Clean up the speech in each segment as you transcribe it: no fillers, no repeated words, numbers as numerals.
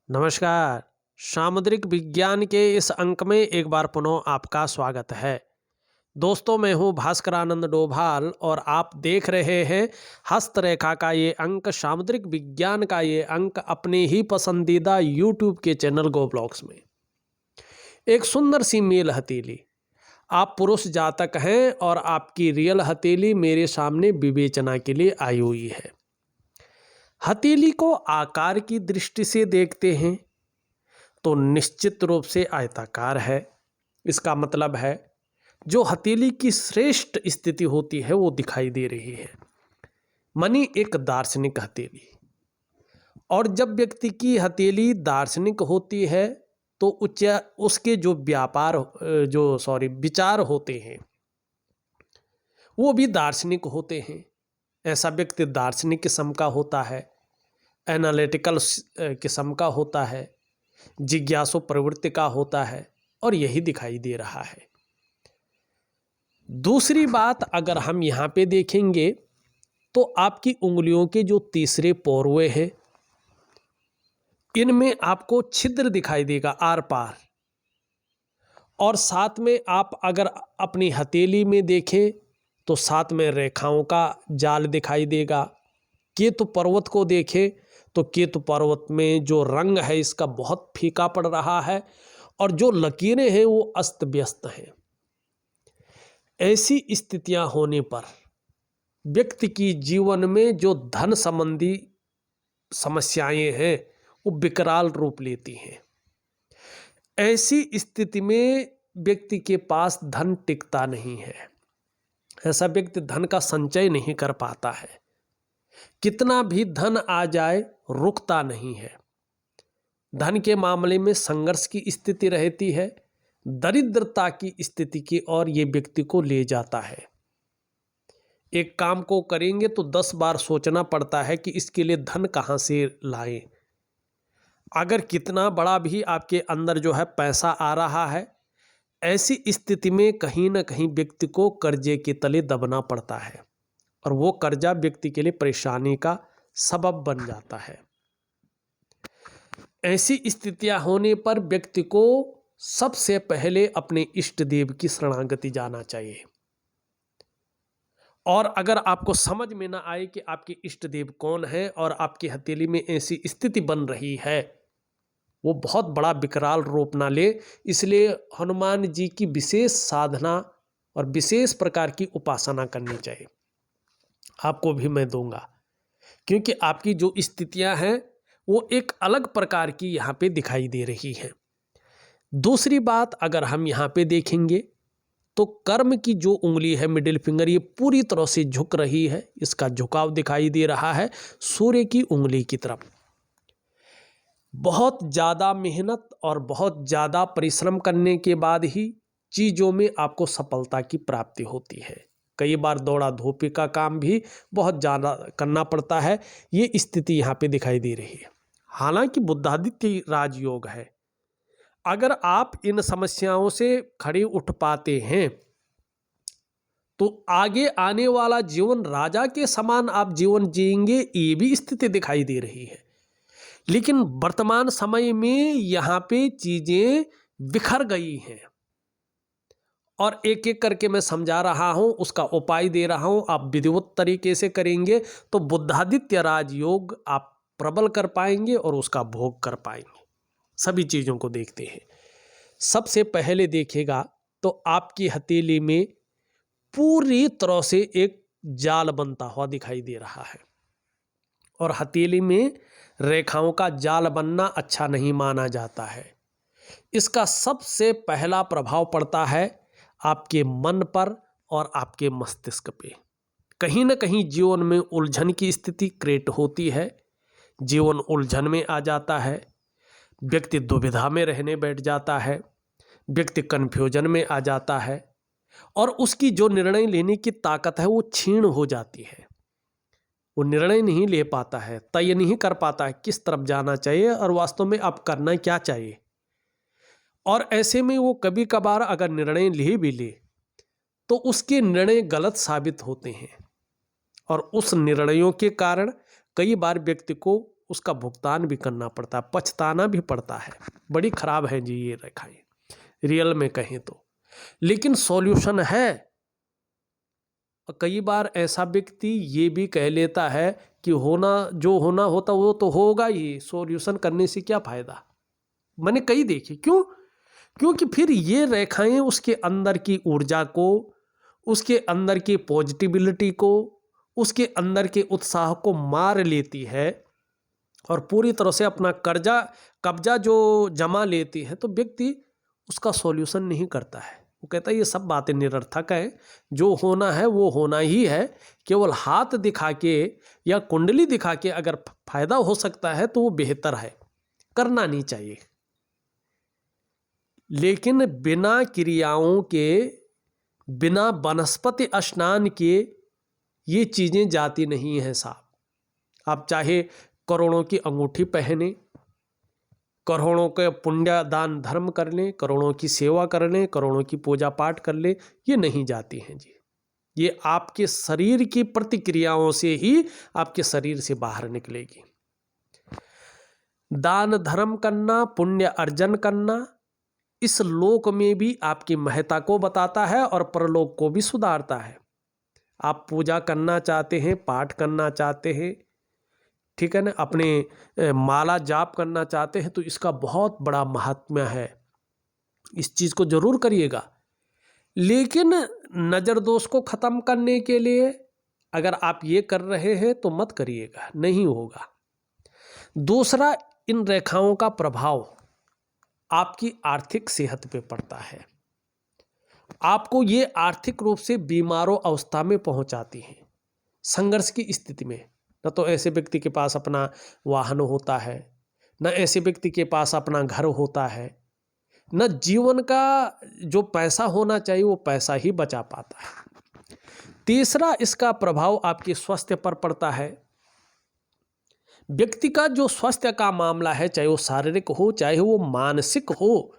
नमस्कार। सामुद्रिक विज्ञान के इस अंक में एक बार पुनः आपका स्वागत है। दोस्तों, मैं हूं भास्करानंद डोभाल और आप देख रहे हैं हस्तरेखा का ये अंक, सामुद्रिक विज्ञान का ये अंक अपने ही पसंदीदा यूट्यूब के चैनल गो ब्लॉग्स में। एक सुंदर सी मेल हथेली, आप पुरुष जातक हैं और आपकी रियल हथेली मेरे सामने विवेचना के लिए आई हुई है। हथेली को आकार की दृष्टि से देखते हैं तो निश्चित रूप से आयताकार है। इसका मतलब है जो हथेली की श्रेष्ठ स्थिति होती है वो दिखाई दे रही है, मनी एक दार्शनिक हथेली। और जब व्यक्ति की हथेली दार्शनिक होती है तो उसके जो विचार होते हैं वो भी दार्शनिक होते हैं। ऐसा व्यक्ति दार्शनिक किस्म का होता है, एनालिटिकल किस्म का होता है, जिज्ञासु प्रवृत्ति का होता है, और यही दिखाई दे रहा है। दूसरी बात, अगर हम यहाँ पे देखेंगे तो आपकी उंगलियों के जो तीसरे पोरवे हैं इनमें आपको छिद्र दिखाई देगा आर पार, और साथ में आप अगर अपनी हथेली में देखें तो साथ में रेखाओं का जाल दिखाई देगा। केतु पर्वत को देखें तो केतु पर्वत में जो रंग है इसका बहुत फीका पड़ रहा है और जो लकीरें हैं वो अस्त व्यस्त हैं। ऐसी स्थितियां होने पर व्यक्ति की जीवन में जो धन संबंधी समस्याएं हैं वो विकराल रूप लेती हैं। ऐसी स्थिति में व्यक्ति के पास धन टिकता नहीं है। ऐसा व्यक्ति धन का संचय नहीं कर पाता है। कितना भी धन आ जाए रुकता नहीं है। धन के मामले में संघर्ष की स्थिति रहती है, दरिद्रता की स्थिति की ओर ये व्यक्ति को ले जाता है। एक काम को करेंगे तो 10 बार सोचना पड़ता है कि इसके लिए धन कहाँ से लाएं। अगर कितना बड़ा भी आपके अंदर जो है पैसा आ रहा है, ऐसी स्थिति में कहीं ना कहीं व्यक्ति को कर्जे के तले दबना पड़ता है और वो कर्जा व्यक्ति के लिए परेशानी का सबब बन जाता है। ऐसी स्थितियां होने पर व्यक्ति को सबसे पहले अपने इष्ट देव की शरणागति जाना चाहिए। और अगर आपको समझ में ना आए कि आपके इष्ट देव कौन है और आपकी हथेली में ऐसी स्थिति बन रही है, वो बहुत बड़ा विकराल रूप ना ले, इसलिए हनुमान जी की विशेष साधना और विशेष प्रकार की उपासना करनी चाहिए। आपको भी मैं दूंगा, क्योंकि आपकी जो स्थितियां हैं वो एक अलग प्रकार की यहाँ पे दिखाई दे रही हैं। दूसरी बात, अगर हम यहाँ पे देखेंगे तो कर्म की जो उंगली है मिडिल फिंगर, ये पूरी तरह से झुक रही है। इसका झुकाव दिखाई दे रहा है सूर्य की उंगली की तरफ। बहुत ज़्यादा मेहनत और बहुत ज़्यादा परिश्रम करने के बाद ही चीज़ों में आपको सफलता की प्राप्ति होती है। कई बार दौड़ा धूपी का काम भी बहुत ज़्यादा करना पड़ता है। ये स्थिति यहाँ पे दिखाई दे रही है। हालांकि बुद्धादित्य राजयोग है, अगर आप इन समस्याओं से खड़े उठ पाते हैं तो आगे आने वाला जीवन राजा के समान आप जीवन जिएंगे, ये भी स्थिति दिखाई दे रही है। लेकिन वर्तमान समय में यहाँ पे चीजें बिखर गई हैं और एक एक करके मैं समझा रहा हूँ, उसका उपाय दे रहा हूँ। आप विधिवत तरीके से करेंगे तो बुद्धादित्य राजयोग आप प्रबल कर पाएंगे और उसका भोग कर पाएंगे। सभी चीज़ों को देखते हैं। सबसे पहले देखिएगा तो आपकी हथेली में पूरी तरह से एक जाल बनता हुआ दिखाई दे रहा है और हथेली में रेखाओं का जाल बनना अच्छा नहीं माना जाता है। इसका सबसे पहला प्रभाव पड़ता है आपके मन पर और आपके मस्तिष्क पे। कहीं ना कहीं जीवन में उलझन की स्थिति क्रिएट होती है। जीवन उलझन में आ जाता है, व्यक्ति दुविधा में रहने बैठ जाता है, व्यक्ति कन्फ्यूजन में आ जाता है और उसकी जो निर्णय लेने की ताकत है वो क्षीण हो जाती है। वो निर्णय नहीं ले पाता है, तय नहीं कर पाता है किस तरफ जाना चाहिए और वास्तव में अब करना क्या चाहिए। और ऐसे में वो कभी कभार अगर निर्णय ले भी ले तो उसके निर्णय गलत साबित होते हैं और उस निर्णयों के कारण कई बार व्यक्ति को उसका भुगतान भी करना पड़ता है, पछताना भी पड़ता है। बड़ी खराब है जी ये रेखाएं, रियल में कहें तो। लेकिन सॉल्यूशन है। कई बार ऐसा व्यक्ति ये भी कह लेता है कि जो होना होता वो तो होगा ही, सॉल्यूशन करने से क्या फायदा। मैंने कई देखी। क्यों? क्योंकि फिर ये रेखाएं उसके अंदर की ऊर्जा को, उसके अंदर की पॉजिटिविटी को, उसके अंदर के उत्साह को मार लेती है और पूरी तरह से अपना कब्जा जो जमा लेती है, तो व्यक्ति उसका सॉल्यूशन नहीं करता है। वो कहता है ये सब बातें निरर्थक हैं, जो होना है वो होना ही है। केवल हाथ दिखा के या कुंडली दिखा के अगर फायदा हो सकता है तो वो बेहतर है, करना नहीं चाहिए। लेकिन बिना क्रियाओं के, बिना वनस्पति स्नान के ये चीज़ें जाती नहीं हैं साहब। आप चाहे करोड़ों की अंगूठी पहने, करोड़ों के पुण्य दान धर्म कर लें, करोड़ों की सेवा कर लें, करोड़ों की पूजा पाठ कर लें, ये नहीं जाती हैं जी। ये आपके शरीर की प्रतिक्रियाओं से ही आपके शरीर से बाहर निकलेगी। दान धर्म करना, पुण्य अर्जन करना इस लोक में भी आपकी महत्ता को बताता है और परलोक को भी सुधारता है। आप पूजा करना चाहते हैं, पाठ करना चाहते हैं, ठीक है ना, अपने माला जाप करना चाहते हैं, तो इसका बहुत बड़ा महात्म्य है। इस चीज़ को जरूर करिएगा। लेकिन नज़र दोष को ख़त्म करने के लिए अगर आप ये कर रहे हैं तो मत करिएगा, नहीं होगा। दूसरा, इन रेखाओं का प्रभाव आपकी आर्थिक सेहत पे पड़ता है। आपको ये आर्थिक रूप से बीमारों अवस्था में पहुंचाती हैं, संघर्ष की स्थिति में। न तो ऐसे व्यक्ति के पास अपना वाहन होता है, न ऐसे व्यक्ति के पास अपना घर होता है, न जीवन का जो पैसा होना चाहिए वो पैसा ही बचा पाता है। तीसरा, इसका प्रभाव आपके स्वास्थ्य पर पड़ता है। व्यक्ति का जो स्वास्थ्य का मामला है, चाहे वो शारीरिक हो चाहे वो मानसिक हो,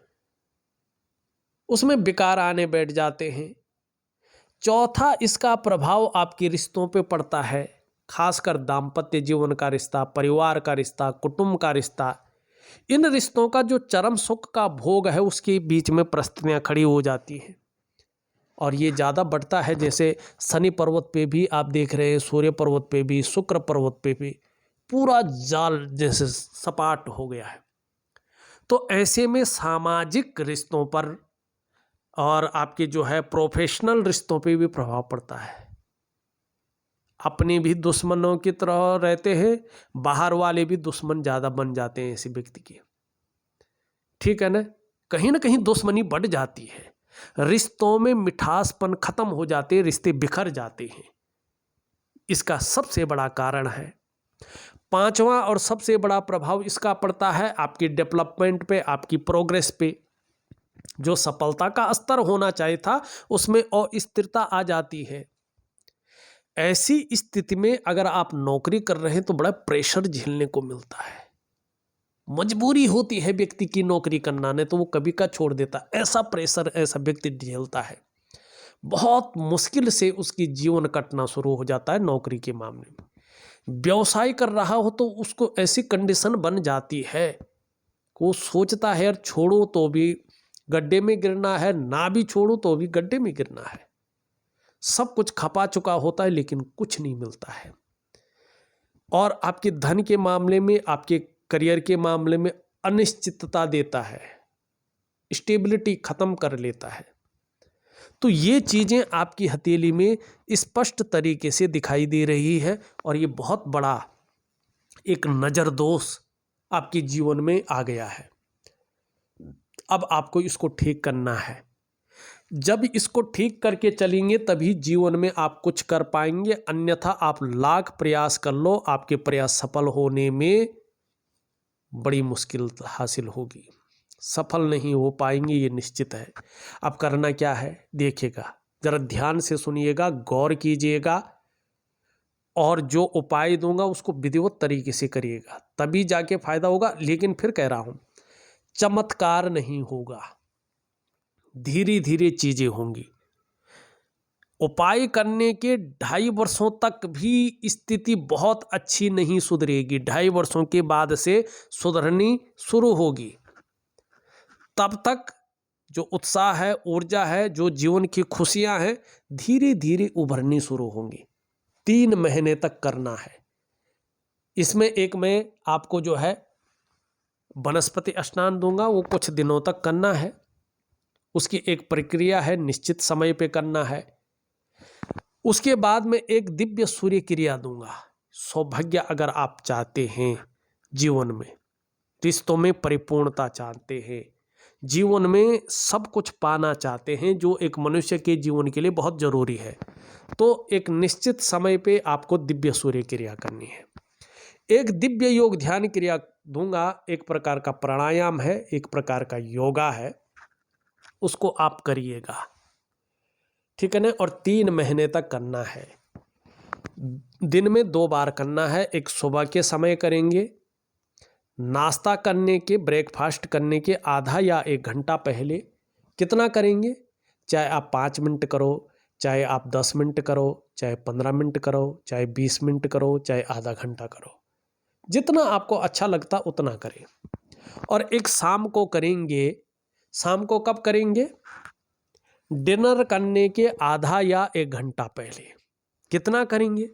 उसमें विकार आने बैठ जाते हैं। चौथा, इसका प्रभाव आपके रिश्तों पे पड़ता है, खासकर दाम्पत्य जीवन का रिश्ता, परिवार का रिश्ता, कुटुंब का रिश्ता। इन रिश्तों का जो चरम सुख का भोग है उसके बीच में परिस्थितियां खड़ी हो जाती हैं और ये ज़्यादा बढ़ता है। जैसे शनि पर्वत पे भी आप देख रहे हैं, सूर्य पर्वत पे भी, शुक्र पर्वत पे भी पूरा जाल जैसे सपाट हो गया है। तो ऐसे में सामाजिक रिश्तों पर और आपके जो है प्रोफेशनल रिश्तों पे भी प्रभाव पड़ता है। अपने भी दुश्मनों की तरह रहते हैं, बाहर वाले भी दुश्मन ज़्यादा बन जाते हैं ऐसे व्यक्ति के, ठीक है ना कहीं दुश्मनी बढ़ जाती है, रिश्तों में मिठासपन खत्म हो जाते हैं, रिश्ते बिखर जाते हैं। इसका सबसे बड़ा कारण है। पांचवा और सबसे बड़ा प्रभाव इसका पड़ता है आपकी डेवलपमेंट पे, आपकी प्रोग्रेस पे। जो सफलता का स्तर होना चाहिए था उसमें अस्थिरता आ जाती है। ऐसी स्थिति में अगर आप नौकरी कर रहे हैं तो बड़ा प्रेशर झेलने को मिलता है, मजबूरी होती है व्यक्ति की नौकरी करना, ने तो वो कभी का छोड़ देता। ऐसा प्रेशर ऐसा व्यक्ति झेलता है, बहुत मुश्किल से उसकी जीवन कटना शुरू हो जाता है नौकरी के मामले में। व्यवसाय कर रहा हो तो उसको ऐसी कंडीशन बन जाती है कि वो सोचता है यार छोड़ो तो भी गड्ढे में गिरना है, ना भी छोड़ो तो भी गड्ढे में गिरना है। सब कुछ खपा चुका होता है लेकिन कुछ नहीं मिलता है। और आपके धन के मामले में, आपके करियर के मामले में अनिश्चितता देता है, स्टेबिलिटी खत्म कर लेता है। तो ये चीज़ें आपकी हथेली में स्पष्ट तरीके से दिखाई दे रही है और ये बहुत बड़ा एक नज़र दोष आपके जीवन में आ गया है। अब आपको इसको ठीक करना है। जब इसको ठीक करके चलेंगे तभी जीवन में आप कुछ कर पाएंगे, अन्यथा आप लाख प्रयास कर लो, आपके प्रयास सफल होने में बड़ी मुश्किल हासिल होगी, सफल नहीं हो पाएंगे, ये निश्चित है। अब करना क्या है देखिएगा, जरा ध्यान से सुनिएगा, गौर कीजिएगा और जो उपाय दूंगा उसको विधिवत तरीके से करिएगा, तभी जाके फायदा होगा। लेकिन फिर कह रहा हूं, चमत्कार नहीं होगा, धीरे धीरे चीजें होंगी। उपाय करने के 2.5 वर्षों तक भी स्थिति बहुत अच्छी नहीं सुधरेगी। 2.5 वर्षों के बाद से सुधरनी शुरू होगी। तब तक जो उत्साह है, ऊर्जा है, जो जीवन की खुशियां हैं, धीरे धीरे उभरनी शुरू होंगी। 3 महीने तक करना है। इसमें एक मैं आपको जो है वनस्पति स्नान दूंगा, वो कुछ दिनों तक करना है। उसकी एक प्रक्रिया है, निश्चित समय पे करना है। उसके बाद में एक दिव्य सूर्य क्रिया दूंगा। सौभाग्य अगर आप चाहते हैं, जीवन में रिश्तों में परिपूर्णता चाहते हैं, जीवन में सब कुछ पाना चाहते हैं जो एक मनुष्य के जीवन के लिए बहुत जरूरी है, तो एक निश्चित समय पे आपको दिव्य सूर्य क्रिया करनी है। एक दिव्य योग ध्यान क्रिया दूंगा। एक प्रकार का प्राणायाम है, एक प्रकार का योगा है, उसको आप करिएगा, ठीक है ना। और 3 महीने तक करना है। दिन में 2 बार करना है। एक सुबह के समय करेंगे, नाश्ता करने के, ब्रेकफास्ट करने के आधा या 1 घंटा पहले। कितना करेंगे? चाहे आप 5 मिनट करो, चाहे आप 10 मिनट करो, चाहे 15 मिनट करो, चाहे 20 मिनट करो, चाहे आधा घंटा करो, जितना आपको अच्छा लगता उतना करें। और एक शाम को करेंगे। शाम को कब करेंगे? डिनर करने के आधा या 1 घंटा पहले। कितना करेंगे?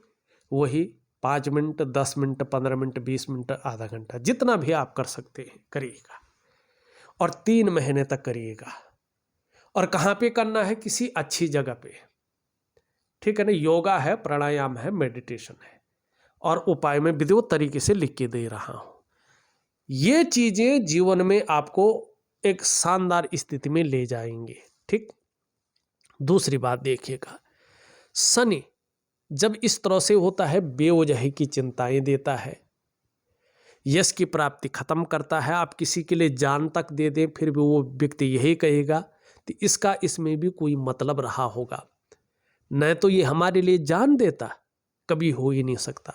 वही 5 मिनट, 10 मिनट, 15 मिनट, 20 मिनट, आधा घंटा, जितना भी आप कर सकते हैं करिएगा। और 3 महीने तक करिएगा। और कहाँ पे करना है? किसी अच्छी जगह पे, ठीक है ना। योगा है, प्राणायाम है, मेडिटेशन है, और उपाय में विधिवत तरीके से लिख के दे रहा हूं। ये चीजें जीवन में आपको एक शानदार स्थिति में ले जाएंगे, ठीक। दूसरी बात देखिएगा, शनि जब इस तरह से होता है, बेवजह की चिंताएं देता है, यश की प्राप्ति खत्म करता है। आप किसी के लिए जान तक दे दें, फिर भी वो व्यक्ति यही कहेगा कि इसका इसमें भी कोई मतलब रहा होगा, न तो ये हमारे लिए जान देता, कभी हो ही नहीं सकता।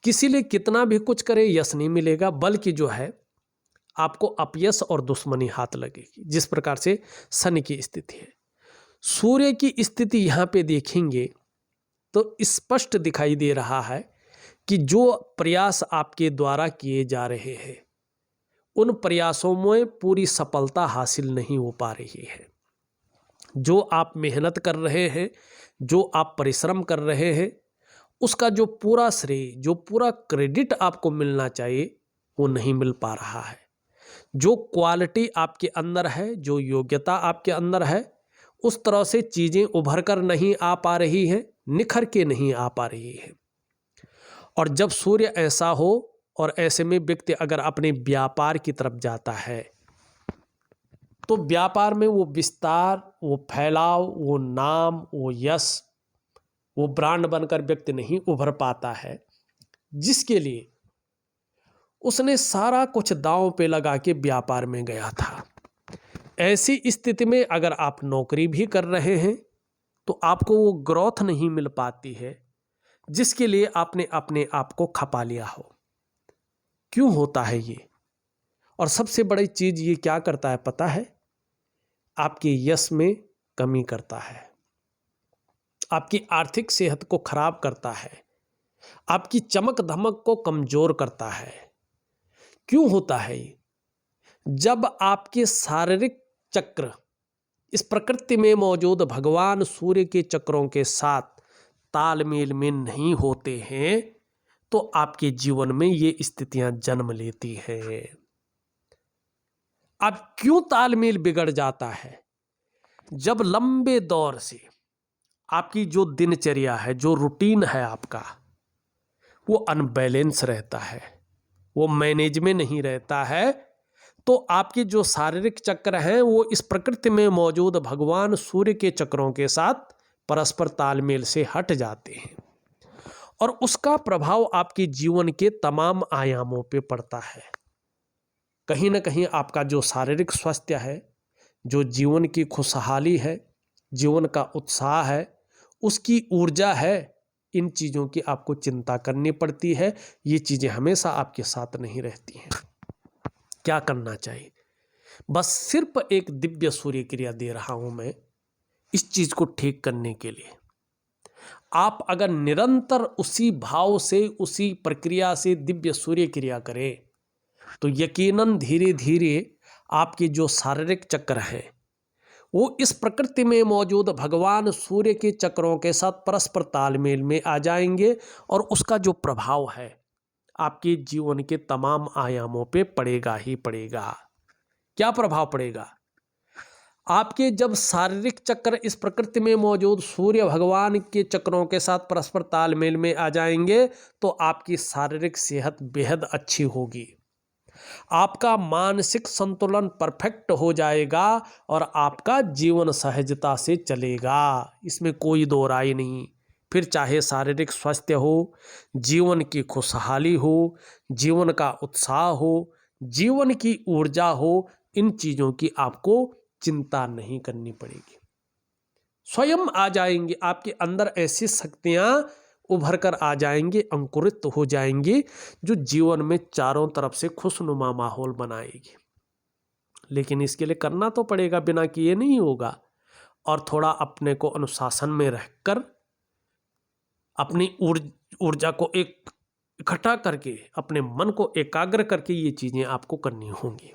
किसी लिए कितना भी कुछ करे, यश नहीं मिलेगा, बल्कि जो है आपको अपयश और दुश्मनी हाथ लगेगी। जिस प्रकार से शनि की स्थिति है। सूर्य की स्थिति यहाँ पे देखेंगे तो स्पष्ट दिखाई दे रहा है कि जो प्रयास आपके द्वारा किए जा रहे हैं, उन प्रयासों में पूरी सफलता हासिल नहीं हो पा रही है। जो आप मेहनत कर रहे हैं, जो आप परिश्रम कर रहे हैं, उसका जो पूरा श्रेय, जो पूरा क्रेडिट आपको मिलना चाहिए, वो नहीं मिल पा रहा है। जो क्वालिटी आपके अंदर है, जो योग्यता आपके अंदर है, उस तरह से चीजें उभर कर नहीं आ पा रही है, निखर के नहीं आ पा रही है। और जब सूर्य ऐसा हो और ऐसे में व्यक्ति अगर अपने व्यापार की तरफ जाता है, तो व्यापार में वो विस्तार, वो फैलाव, वो नाम, वो यश, वो ब्रांड बनकर व्यक्ति नहीं उभर पाता है, जिसके लिए उसने सारा कुछ दांव पे लगा के व्यापार में गया था। ऐसी स्थिति में अगर आप नौकरी भी कर रहे हैं तो आपको वो ग्रोथ नहीं मिल पाती है जिसके लिए आपने अपने आप को खपा लिया हो। क्यों होता है ये? और सबसे बड़ी चीज ये क्या करता है पता है? आपके यश में कमी करता है, आपकी आर्थिक सेहत को खराब करता है, आपकी चमक धमक को कमजोर करता है। क्यों होता है ये? जब आपके शारीरिक चक्र इस प्रकृति में मौजूद भगवान सूर्य के चक्रों के साथ तालमेल में नहीं होते हैं, तो आपके जीवन में ये स्थितियां जन्म लेती हैं। अब क्यों तालमेल बिगड़ जाता है? जब लंबे दौर से आपकी जो दिनचर्या है, जो रूटीन है आपका, वो अनबैलेंस रहता है, वो मैनेज में नहीं रहता है, तो आपके जो शारीरिक चक्र हैं वो इस प्रकृति में मौजूद भगवान सूर्य के चक्रों के साथ परस्पर तालमेल से हट जाते हैं, और उसका प्रभाव आपके जीवन के तमाम आयामों पे पड़ता है। कहीं ना कहीं आपका जो शारीरिक स्वास्थ्य है, जो जीवन की खुशहाली है, जीवन का उत्साह है, उसकी ऊर्जा है, इन चीज़ों की आपको चिंता करनी पड़ती है। ये चीज़ें हमेशा आपके साथ नहीं रहती हैं। क्या करना चाहिए? बस सिर्फ एक दिव्य सूर्य क्रिया दे रहा हूं मैं। इस चीज को ठीक करने के लिए आप अगर निरंतर उसी भाव से, उसी प्रक्रिया से दिव्य सूर्य क्रिया करें तो यकीनन धीरे धीरे आपके जो शारीरिक चक्र हैं वो इस प्रकृति में मौजूद भगवान सूर्य के चक्रों के साथ परस्पर तालमेल में आ जाएंगे और उसका जो प्रभाव है आपके जीवन के तमाम आयामों पे पड़ेगा ही पड़ेगा। क्या प्रभाव पड़ेगा? आपके जब शारीरिक चक्र इस प्रकृति में मौजूद सूर्य भगवान के चक्रों के साथ परस्पर तालमेल में आ जाएंगे तो आपकी शारीरिक सेहत बेहद अच्छी होगी, आपका मानसिक संतुलन परफेक्ट हो जाएगा और आपका जीवन सहजता से चलेगा, इसमें कोई दो राय नहीं। फिर चाहे शारीरिक स्वास्थ्य हो, जीवन की खुशहाली हो, जीवन का उत्साह हो, जीवन की ऊर्जा हो, इन चीज़ों की आपको चिंता नहीं करनी पड़ेगी, स्वयं आ जाएंगे। आपके अंदर ऐसी शक्तियां उभर कर आ जाएंगी, अंकुरित हो जाएंगी, जो जीवन में चारों तरफ से खुशनुमा माहौल बनाएगी। लेकिन इसके लिए करना तो पड़ेगा, बिना किए नहीं होगा। और थोड़ा अपने को अनुशासन में रहकर अपनी ऊर्जा को इकट्ठा करके, अपने मन को एकाग्र करके ये चीज़ें आपको करनी होंगी,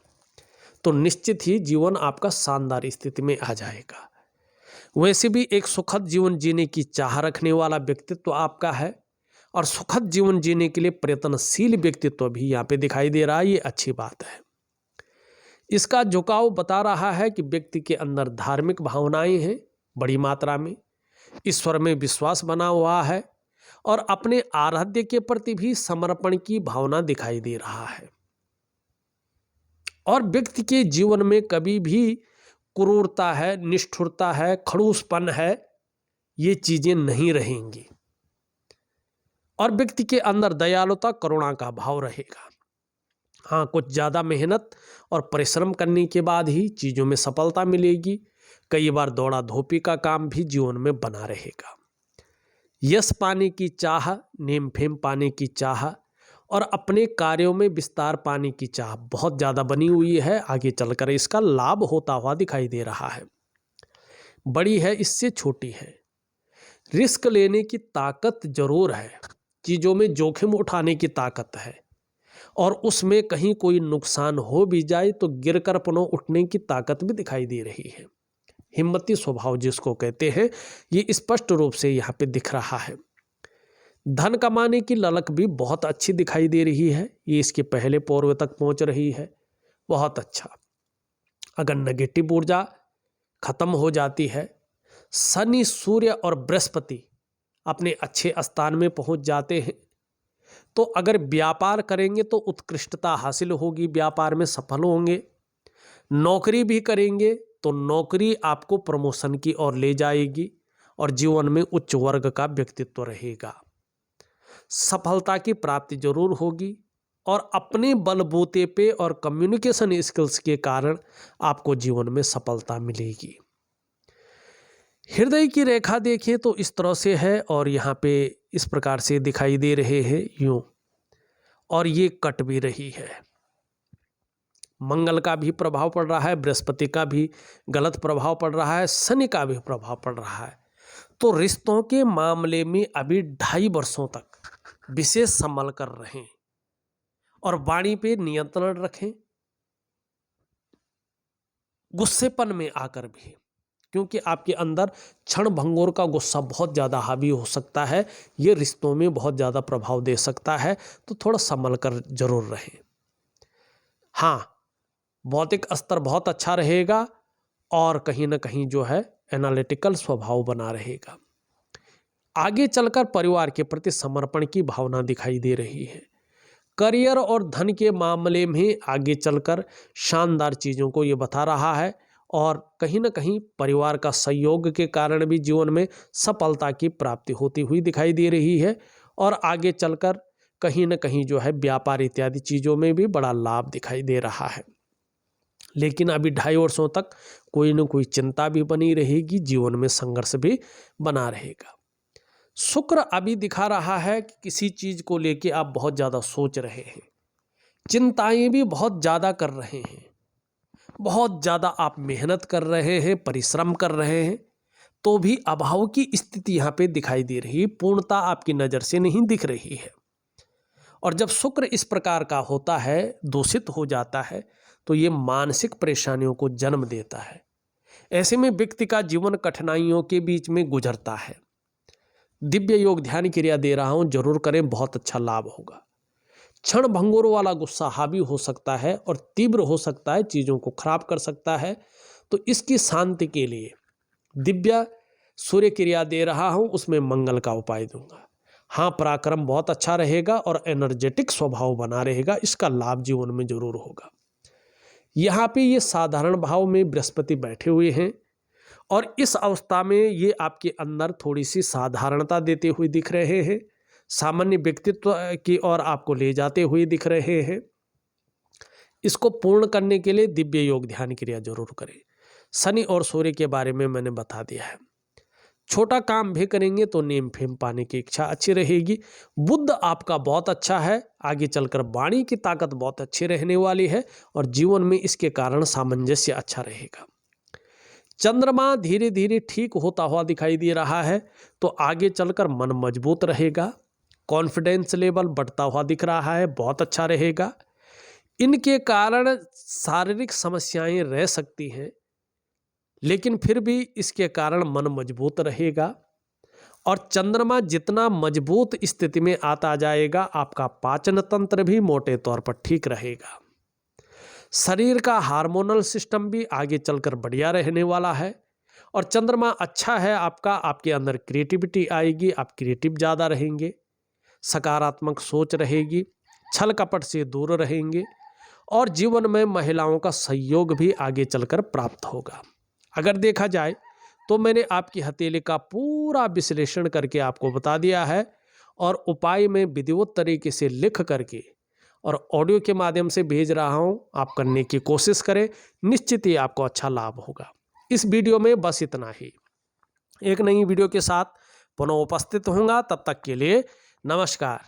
तो निश्चित ही जीवन आपका शानदार स्थिति में आ जाएगा। वैसे भी एक सुखद जीवन जीने की चाह रखने वाला व्यक्तित्व आपका है और सुखद जीवन जीने के लिए प्रयत्नशील व्यक्तित्व भी यहाँ पे दिखाई दे रहा है, ये अच्छी बात है। इसका झुकाव बता रहा है कि व्यक्ति के अंदर धार्मिक भावनाएं हैं बड़ी मात्रा में, ईश्वर में विश्वास बना हुआ है और अपने आराध्य के प्रति भी समर्पण की भावना दिखाई दे रहा है। और व्यक्ति के जीवन में कभी भी क्रूरता है, निष्ठुरता है, खड़ूसपन है, ये चीजें नहीं रहेंगी और व्यक्ति के अंदर दयालुता, करुणा का भाव रहेगा। हाँ, कुछ ज़्यादा मेहनत और परिश्रम करने के बाद ही चीज़ों में सफलता मिलेगी। कई बार दौड़ा धोपी का काम भी जीवन में बना रहेगा। यश पाने की चाह, नेम फेम पाने की चाह और अपने कार्यों में विस्तार पाने की चाह बहुत ज़्यादा बनी हुई है। आगे चलकर इसका लाभ होता हुआ दिखाई दे रहा है। बड़ी है, इससे छोटी है। रिस्क लेने की ताकत जरूर है, चीज़ों में जोखिम उठाने की ताकत है और उसमें कहीं कोई नुकसान हो भी जाए तो गिरकर पुनः उठने की ताकत भी दिखाई दे रही है। हिम्मती स्वभाव जिसको कहते हैं, ये स्पष्ट रूप से यहाँ पे दिख रहा है। धन कमाने की ललक भी बहुत अच्छी दिखाई दे रही है, ये इसके पहले पूर्व तक पहुंच रही है, बहुत अच्छा। अगर नेगेटिव ऊर्जा खत्म हो जाती है, शनि, सूर्य और बृहस्पति अपने अच्छे स्थान में पहुंच जाते हैं, तो अगर व्यापार करेंगे तो उत्कृष्टता हासिल होगी, व्यापार में सफल होंगे। नौकरी भी करेंगे तो नौकरी आपको प्रमोशन की ओर ले जाएगी और जीवन में उच्च वर्ग का व्यक्तित्व रहेगा। सफलता की प्राप्ति जरूर होगी और अपने बलबूते पे और कम्युनिकेशन स्किल्स के कारण आपको जीवन में सफलता मिलेगी। हृदय की रेखा देखें तो इस तरह से है और यहाँ पे इस प्रकार से दिखाई दे रहे हैं यूं, और ये कट भी रही है। मंगल का भी प्रभाव पड़ रहा है, बृहस्पति का भी गलत प्रभाव पड़ रहा है, शनि का भी प्रभाव पड़ रहा है। तो रिश्तों के मामले में अभी 2.5 वर्षों तक विशेष संभल कर रहें और वाणी पे नियंत्रण रखें, गुस्सेपन में आकर भी, क्योंकि आपके अंदर क्षण भंगुर का गुस्सा बहुत ज़्यादा हावी हो सकता है, ये रिश्तों में बहुत ज़्यादा प्रभाव दे सकता है, तो थोड़ा संभल कर जरूर रहें। हाँ, बौद्धिक स्तर बहुत अच्छा रहेगा और कहीं ना कहीं जो है एनालिटिकल स्वभाव बना रहेगा। आगे चलकर परिवार के प्रति समर्पण की भावना दिखाई दे रही है। करियर और धन के मामले में आगे चलकर शानदार चीज़ों को ये बता रहा है और कहीं ना कहीं परिवार का सहयोग के कारण भी जीवन में सफलता की प्राप्ति होती हुई दिखाई दे रही है और आगे चलकर कहीं ना कहीं जो है व्यापार इत्यादि चीज़ों में भी बड़ा लाभ दिखाई दे रहा है। लेकिन अभी 2.5 वर्षों तक कोई न कोई चिंता भी बनी रहेगी, जीवन में संघर्ष भी बना रहेगा। शुक्र अभी दिखा रहा है कि किसी चीज़ को लेके आप बहुत ज़्यादा सोच रहे हैं, चिंताएं भी बहुत ज़्यादा कर रहे हैं, बहुत ज़्यादा आप मेहनत कर रहे हैं, परिश्रम कर रहे हैं, तो भी अभाव की स्थिति यहाँ पे दिखाई दे रही है, पूर्णता आपकी नज़र से नहीं दिख रही है। और जब शुक्र इस प्रकार का होता है, दूषित हो जाता है, तो ये मानसिक परेशानियों को जन्म देता है। ऐसे में व्यक्ति का जीवन कठिनाइयों के बीच में गुजरता है। दिव्य योग ध्यान क्रिया दे रहा हूं, जरूर करें, बहुत अच्छा लाभ होगा। क्षण भंगुर वाला गुस्सा हावी हो सकता है और तीव्र हो सकता है, चीज़ों को खराब कर सकता है। तो इसकी शांति के लिए दिव्य सूर्य क्रिया दे रहा हूं, उसमें मंगल का उपाय दूंगा। हाँ, पराक्रम बहुत अच्छा रहेगा और एनर्जेटिक स्वभाव बना रहेगा, इसका लाभ जीवन में जरूर होगा। यहाँ पे ये साधारण भाव में बृहस्पति बैठे हुए हैं और इस अवस्था में ये आपके अंदर थोड़ी सी साधारणता देते हुए दिख रहे हैं, सामान्य व्यक्तित्व की ओर आपको ले जाते हुए दिख रहे हैं। इसको पूर्ण करने के लिए दिव्य योग ध्यान क्रिया जरूर करें। शनि और सूर्य के बारे में मैंने बता दिया है। छोटा काम भी करेंगे तो नेम फेम पाने की इच्छा अच्छी रहेगी। बुद्ध आपका बहुत अच्छा है, आगे चलकर वाणी की ताकत बहुत अच्छी रहने वाली है और जीवन में इसके कारण सामंजस्य अच्छा रहेगा। चंद्रमा धीरे धीरे ठीक होता हुआ दिखाई दे रहा है, तो आगे चलकर मन मजबूत रहेगा, कॉन्फिडेंस लेवल बढ़ता हुआ दिख रहा है, बहुत अच्छा रहेगा। इनके कारण शारीरिक समस्याएं रह सकती हैं, लेकिन फिर भी इसके कारण मन मजबूत रहेगा। और चंद्रमा जितना मजबूत स्थिति में आता जाएगा, आपका पाचन तंत्र भी मोटे तौर पर ठीक रहेगा। शरीर का हार्मोनल सिस्टम भी आगे चलकर बढ़िया रहने वाला है। और चंद्रमा अच्छा है आपका, आपके अंदर क्रिएटिविटी आएगी, आप क्रिएटिव ज़्यादा रहेंगे, सकारात्मक सोच रहेगी, छल कपट से दूर रहेंगे और जीवन में महिलाओं का सहयोग भी आगे चलकर प्राप्त होगा। अगर देखा जाए तो मैंने आपकी हथेली का पूरा विश्लेषण करके आपको बता दिया है और उपाय में विधिवत तरीके से लिख करके और ऑडियो के माध्यम से भेज रहा हूं। आप करने की कोशिश करें, निश्चित ही आपको अच्छा लाभ होगा। इस वीडियो में बस इतना ही। एक नई वीडियो के साथ पुनः उपस्थित होऊंगा, तब तक के लिए नमस्कार।